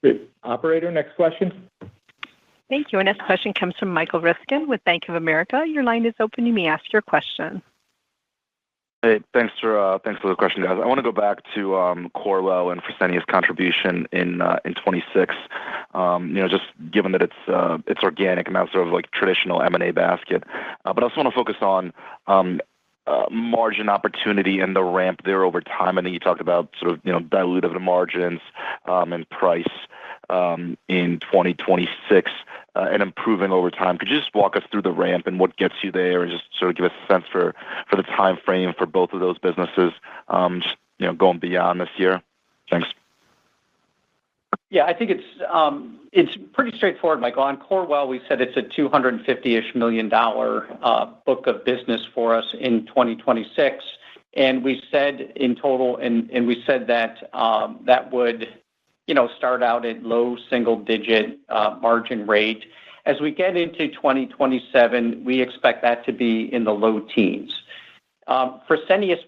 Good. Operator, next question. Thank you. Our next question comes from Michael Ryskin with Bank of America. Your line is open. You may ask your question. Hey, thanks for the question, guys. I want to go back to Corewell and Fresenius contribution in 26. Just given that it's organic and not sort of like traditional M&A basket, but I also want to focus on margin opportunity and the ramp there over time. I think you talked about sort of dilutive to margins and price in 2026 and improving over time. Could you just walk us through the ramp and what gets you there, and just sort of give us a sense for the time frame for both of those businesses, going beyond this year? Thanks. Yeah, I think it's pretty straightforward, Michael. On Corewell, we said it's a $250-ish million book of business for us in 2026. And we said in total, and we said that that would, start out at low single-digit margin rate. As we get into 2027, we expect that to be in the low teens. Fresenius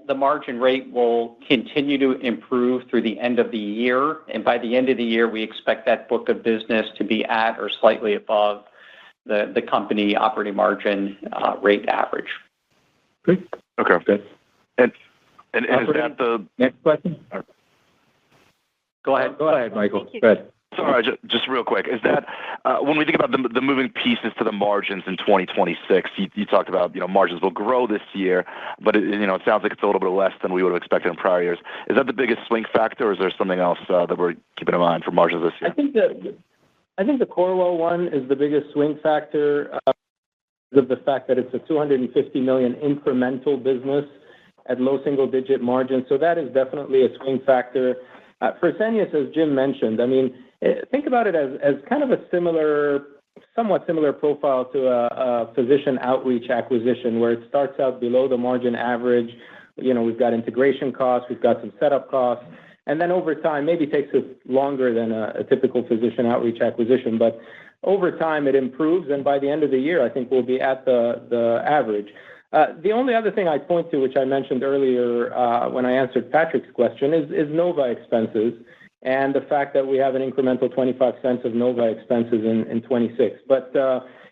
the margin rate will continue to improve through the end of the year. And by the end of the year, we expect that book of business to be at or slightly above the company operating margin rate average. Good. Okay. Good. And is that the next question? Go ahead. Go ahead, Michael. Go ahead. Sorry, just real quick. Is that when we think about the moving pieces to the margins in 2026, you talked about, margins will grow this year, but it sounds like it's a little bit less than we would have expected in prior years. Is that the biggest swing factor, or is there something else that we're keeping in mind for margins this year? I think the Corewell one is the biggest swing factor of the fact that it's a $250 million incremental business at low single-digit margin. So that is definitely a swing factor. Fresenius, as Jim mentioned, think about it as kind of a somewhat similar profile to a physician outreach acquisition where it starts out below the margin average. We've got integration costs, we've got some setup costs, and then over time, maybe takes us longer than a typical physician outreach acquisition, but over time it improves, and by the end of the year, I think we'll be at the average. The only other thing I'd point to, which I mentioned earlier when I answered Patrick's question, is Nova expenses and the fact that we have an incremental 25 cents of Nova expenses in 26. But,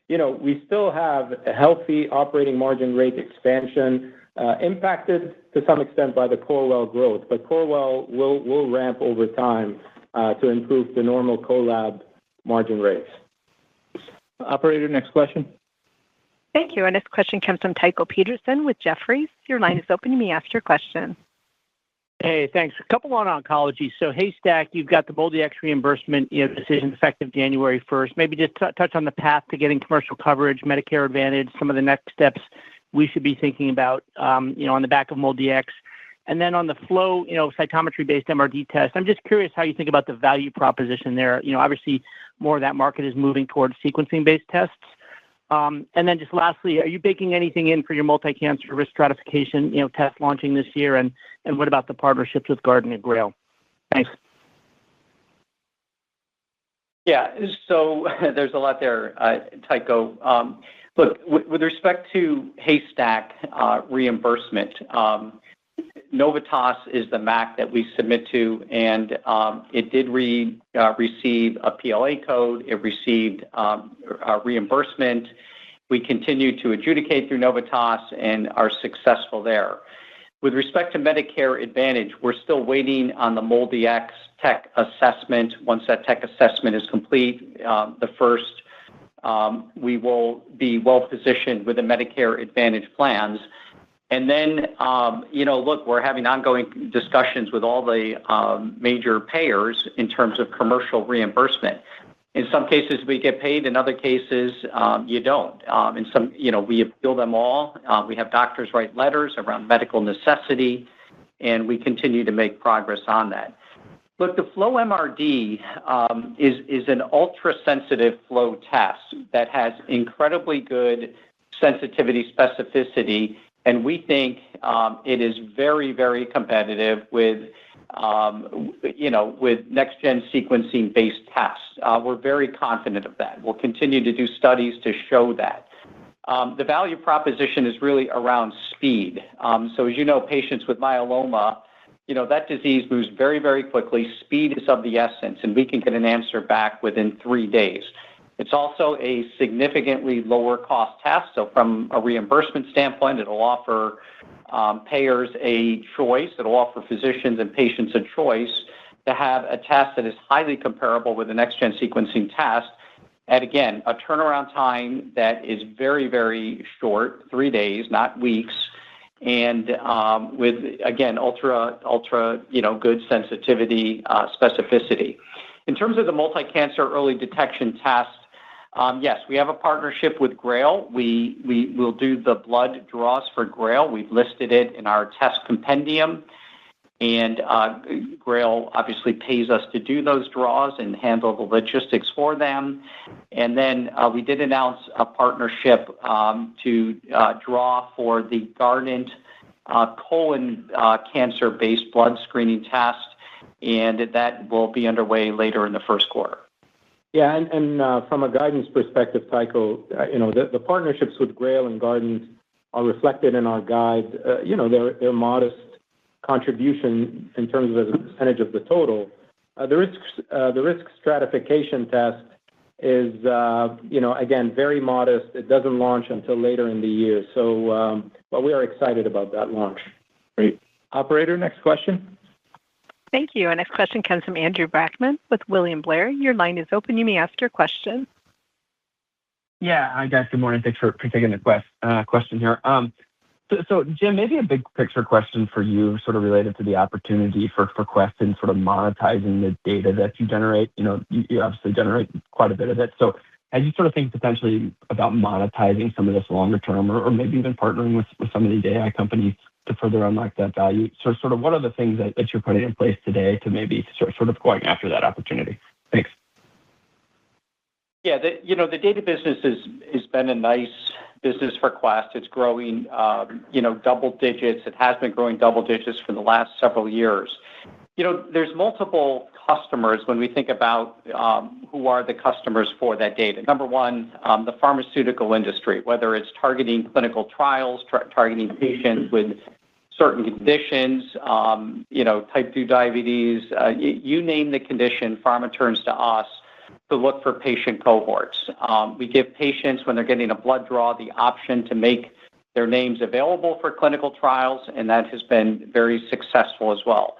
we still have a healthy operating margin rate expansion impacted to some extent by the Corewell growth. But Corewell will ramp over time to improve the normal collab margin rates. Operator, next question. Thank you. Our next question comes from Tycho Peterson with Jefferies. Your line is open. You may ask your question. Hey, thanks. A couple on oncology. So Haystack, you've got the MolDX reimbursement decision effective January 1st. Maybe just touch on the path to getting commercial coverage, Medicare Advantage, some of the next steps we should be thinking about, on the back of MolDX. And then on the flow, cytometry-based MRD test, I'm just curious how you think about the value proposition there. Obviously, more of that market is moving towards sequencing-based tests. And then just lastly, are you baking anything in for your multi-cancer risk stratification, test launching this year? And what about the partnerships with Guardant and Grail? Thanks. Yeah, so there's a lot there, Tycho. Look, with respect to Haystack reimbursement, Novitas is the MAC that we submit to, and it did receive a PLA code. It received a reimbursement. We continue to adjudicate through Novitas and are successful there. With respect to Medicare Advantage, we're still waiting on the MolDX tech assessment. Once that tech assessment is complete, we will be well positioned with the Medicare Advantage plans. And then, look, we're having ongoing discussions with all the major payers in terms of commercial reimbursement. In some cases, we get paid. In other cases, you don't. In some, we appeal them all. We have doctors write letters around medical necessity, and we continue to make progress on that. Look, the flow MRD is an ultra-sensitive flow test that has incredibly good sensitivity specificity, and we think it is very, very competitive with next-gen sequencing-based tests. We're very confident of that. We'll continue to do studies to show that. The value proposition is really around speed. So as you know, patients with myeloma, that disease moves very, very quickly. Speed is of the essence, and we can get an answer back within 3 days. It's also a significantly lower cost test. So from a reimbursement standpoint, it'll offer payers a choice. It'll offer physicians and patients a choice to have a test that is highly comparable with the next-gen sequencing test at, again, a turnaround time that is very, very short, 3 days, not weeks, and with, again, ultra good sensitivity specificity. In terms of the multi-cancer early detection test, yes, we have a partnership with Grail. We will do the blood draws for Grail. We've listed it in our test compendium, and Grail obviously pays us to do those draws and handle the logistics for them. And then we did announce a partnership to draw for the Guardant colon cancer-based blood screening test, and that will be underway later in the first quarter. Yeah, and from a guidance perspective, Tycho, the partnerships with Grail and Guardant are reflected in our guide. They're modest contribution in terms of as a percentage of the total. The risk stratification test is, again, very modest. It doesn't launch until later in the year. But we are excited about that launch. Great. Operator, next question. Thank you. Our next question comes from Andrew Brackman with William Blair. Your line is open. You may ask your question. Yeah. Hi, guys. Good morning. Thanks for taking the question here. So, Jim, maybe a big picture question for you, sort of related to the opportunity for Quest and sort of monetizing the data that you generate. You obviously generate quite a bit of it. So as you sort of think potentially about monetizing some of this longer term or maybe even partnering with some of these AI companies to further unlock that value, so sort of what are the things that you're putting in place today to maybe sort of going after that opportunity? Thanks. Yeah, the data business has been a nice business for Quest. It's growing, double digits. It has been growing double digits for the last several years. There's multiple customers when we think about who are the customers for that data. Number one, the pharmaceutical industry, whether it's targeting clinical trials, targeting patients with certain conditions, type 2 diabetes, you name the condition, pharma turns to us to look for patient cohorts. We give patients, when they're getting a blood draw, the option to make their names available for clinical trials, and that has been very successful as well.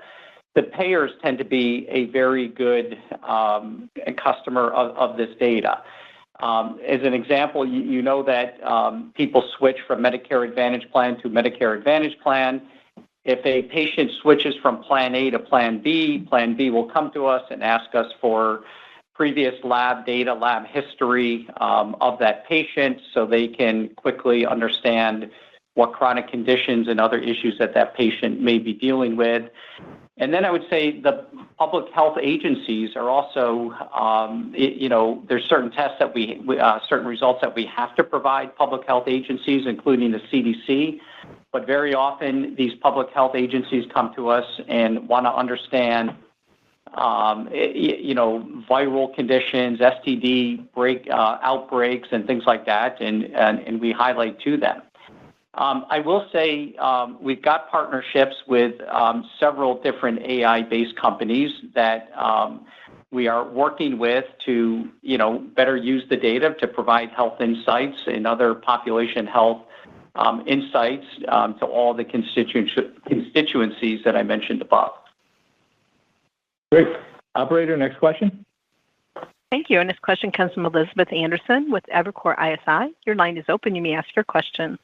The payers tend to be a very good customer of this data. As an example, you know that people switch from Medicare Advantage plan to Medicare Advantage plan. If a patient switches from Plan A to Plan B will come to us and ask us for previous lab data, lab history of that patient so they can quickly understand what chronic conditions and other issues that patient may be dealing with. And then I would say the public health agencies are also, there's certain tests that certain results that we have to provide public health agencies, including the CDC. But very often these public health agencies come to us and want to understand, viral conditions, STD outbreaks, and things like that, and we highlight to them. I will say we've got partnerships with several different AI-based companies that we are working with to, better use the data to provide health insights and other population health insights to all the constituencies that I mentioned above. Great. Operator, next question. Thank you. And this question comes from Elizabeth Anderson with Evercore ISI. Your line is open. You may ask your question.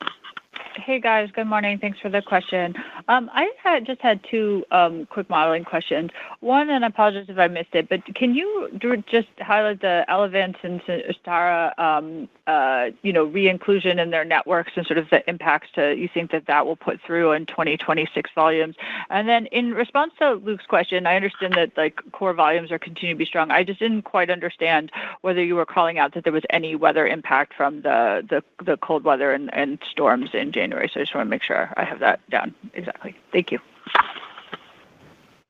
Hey, guys. Good morning. Thanks for the question. I just had two quick modeling questions. One, and I apologize if I missed it, but can you just highlight the Elevance and Astara, re-inclusion in their networks and sort of the impacts you think that will put through in 2026 volumes? And then in response to Luke's question, I understand that core volumes are continuing to be strong. I just didn't quite understand whether you were calling out that there was any weather impact from the cold weather and storms in January. So I just want to make sure I have that down exactly. Thank you.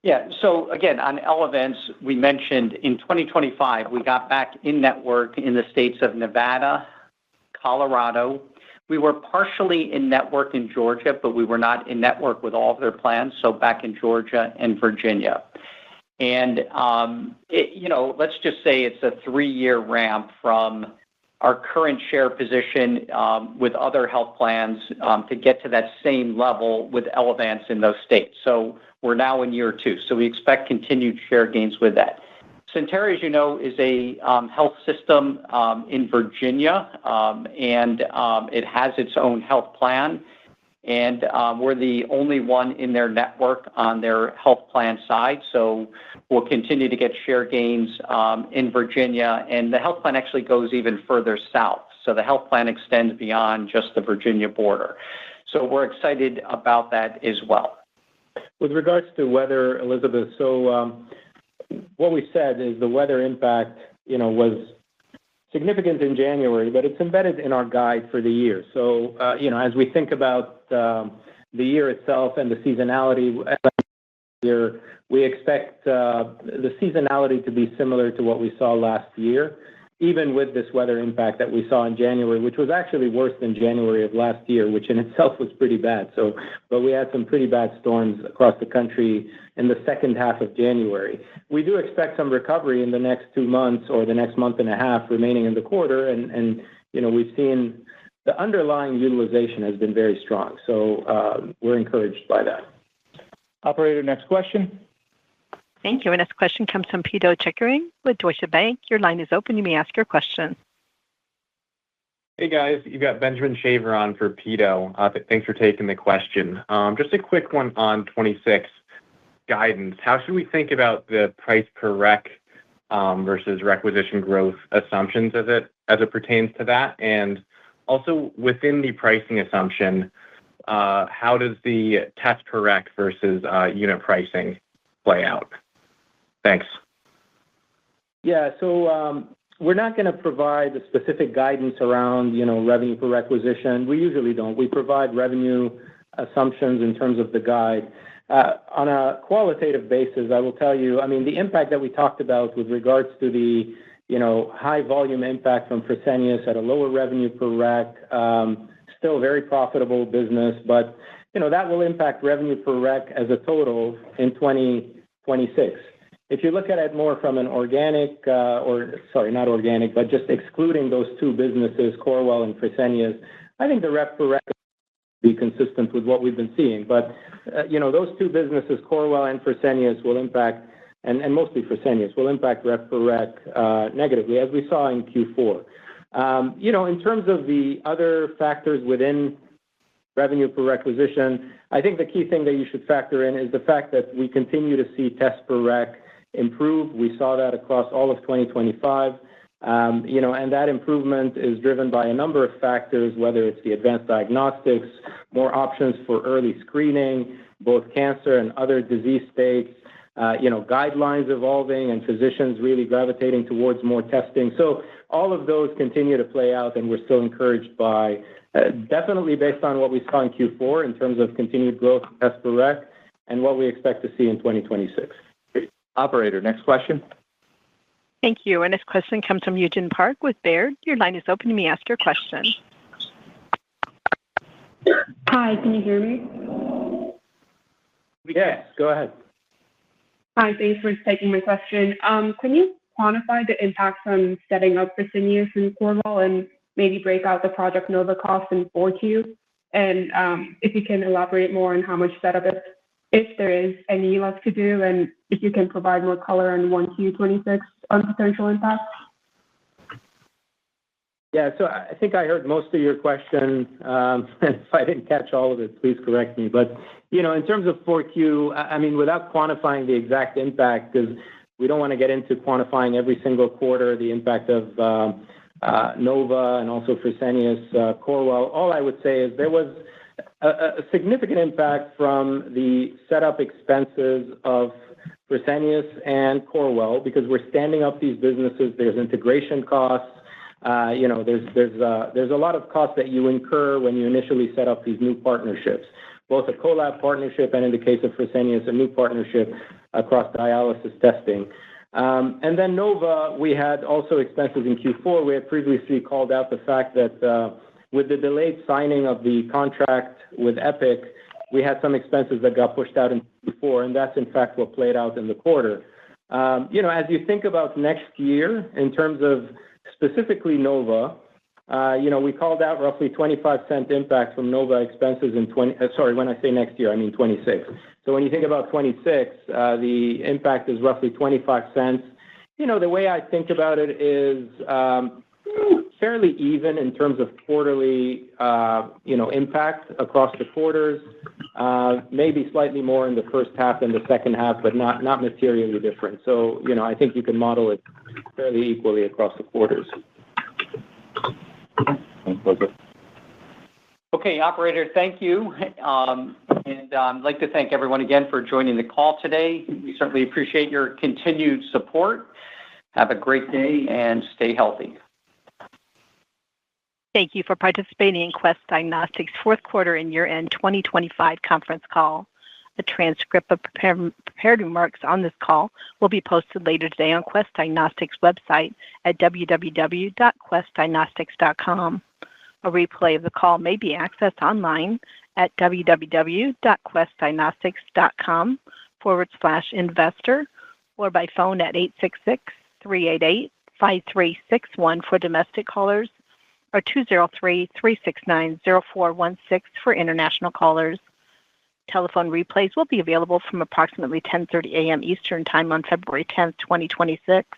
Yeah. So again, on Elevance, we mentioned in 2025, we got back in network in the states of Nevada, Colorado. We were partially in network in Georgia, but we were not in network with all of their plans. So back in Georgia and Virginia. And, let's just say it's a 3-year ramp from our current share position with other health plans to get to that same level with Elevance in those states. So we're now in year 2. So we expect continued share gains with that. Sentara, as you know, is a health system in Virginia, and it has its own health plan. And we're the only one in their network on their health plan side. So we'll continue to get share gains in Virginia. And the health plan actually goes even further south. So the health plan extends beyond just the Virginia border. So we're excited about that as well. With regards to weather, Elizabeth, so what we said is the weather impact, was significant in January, but it's embedded in our guide for the year. So, as we think about the year itself and the seasonality, year, we expect the seasonality to be similar to what we saw last year, even with this weather impact that we saw in January, which was actually worse than January of last year, which in itself was pretty bad. But we had some pretty bad storms across the country in the second half of January. We do expect some recovery in the next 2 months or the next month and a half remaining in the quarter, and we've seen the underlying utilization has been very strong. So we're encouraged by that. Operator, next question. Thank you. And this question comes from Pito Chickering with Deutsche Bank. Your line is open. You may ask your question. Hey, guys. You've got Benjamin Shaver on for Pito. Thanks for taking the question. Just a quick one on 26 guidance. How should we think about the price per rec versus requisition growth assumptions as it pertains to that? And also within the pricing assumption, how does the test per rec versus unit pricing play out? Thanks. Yeah, so we're not going to provide the specific guidance around, revenue per requisition. We usually don't. We provide revenue assumptions in terms of the guide. On a qualitative basis, I will tell you, the impact that we talked about with regards to the, high volume impact from Fresenius at a lower revenue per rec, still a very profitable business, but, that will impact revenue per rec as a total in 2026. If you look at it more from an organic, not organic, but just excluding those two businesses, Corewell and Fresenius, I think the rep per rec will be consistent with what we've been seeing. But, those two businesses, Corewell and Fresenius, will impact, and mostly Fresenius, will impact rep per rec negatively, as we saw in Q4. In terms of the other factors within revenue per requisition, I think the key thing that you should factor in is the fact that we continue to see test per rec improve. We saw that across all of 2025. And that improvement is driven by a number of factors, whether it's the advanced diagnostics, more options for early screening, both cancer and other disease states, guidelines evolving and physicians really gravitating towards more testing. So all of those continue to play out, and we're still encouraged by, definitely based on what we saw in Q4 in terms of continued growth in test per rec and what we expect to see in 2026. Operator, next question. Thank you. And this question comes from Eugene Park with Baird. Your line is open. You may ask your question. Hi, can you hear me? Yes, go ahead. Hi, thanks for taking my question. Can you quantify the impact from setting up Fresenius and Corewell and maybe break out the Project Nova cost in 4Q? And if you can elaborate more on how much setup, if there is any left to do, and if you can provide more color on 1Q26 on potential impact? Yeah, so I think I heard most of your question. If I didn't catch all of it, please correct me. But, in terms of 4Q, without quantifying the exact impact, because we don't want to get into quantifying every single quarter the impact of Nova and also Fresenius, Corewell, all I would say is there was a significant impact from the setup expenses of Fresenius and Corewell, because we're standing up these businesses. There's integration costs. There's a lot of costs that you incur when you initially set up these new partnerships, both a collab partnership and in the case of Fresenius, a new partnership across dialysis testing. And then Nova, we had also expenses in Q4. We had previously called out the fact that with the delayed signing of the contract with Epic, we had some expenses that got pushed out in Q4, and that's in fact what played out in the quarter. As you think about next year, in terms of specifically Nova, we called out roughly 25-cent impact from Nova expenses in when I say next year, I mean 26. So when you think about 26, the impact is roughly 25 cents. The way I think about it is fairly even in terms of quarterly, impact across the quarters. Maybe slightly more in the first half than the second half, but not materially different. So, I think you can model it fairly equally across the quarters. Okay, operator, thank you. And I'd like to thank everyone again for joining the call today. We certainly appreciate your continued support. Have a great day and stay healthy. Thank you for participating in Quest Diagnostics' fourth quarter and year-end 2025 conference call. A transcript of prepared remarks on this call will be posted later today on Quest Diagnostics' website at www.questdiagnostics.com. A replay of the call may be accessed online at www.questdiagnostics.com/investor or by phone at 866-388-5361 for domestic callers or 203-369-0416 for international callers. Telephone replays will be available from approximately 10:30 a.m. Eastern Time on February 10th, 2026,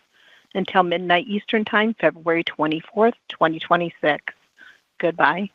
until midnight Eastern Time, February 24th, 2026. Goodbye.